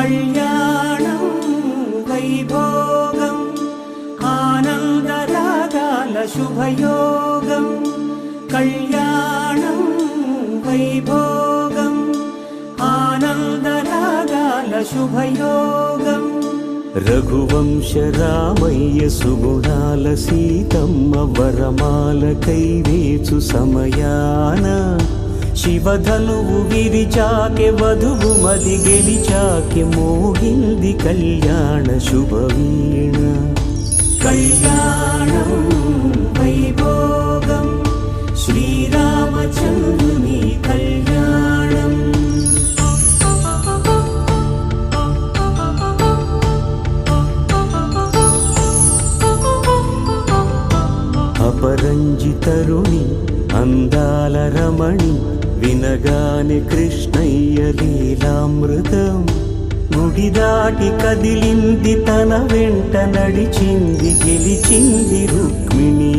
కళ్యాణం వైభోగం ఆనందరాగాల శుభయోగం కళ్యాణం వైభోగం ఆనందరాగాల శుభయోగం రఘువంశ రామయ్య సుగుణాల సీతమ్మ వరమాల కైవేచు సమయాన శివధనువు విరిచాకె వధువు మది గెలిచాకె మోగింది కళ్యాణ శుభవీణ కళ్యాణం వైభోగం శ్రీరామచంద్రుని కళ్యాణం అపరంజి తరుణి అందాల రమణి వినగానే కృష్ణయ్య లీలామృతం గుడి దాటి కదిలింది తన వెంట నడిచింది గెలిచింది రుక్మిణి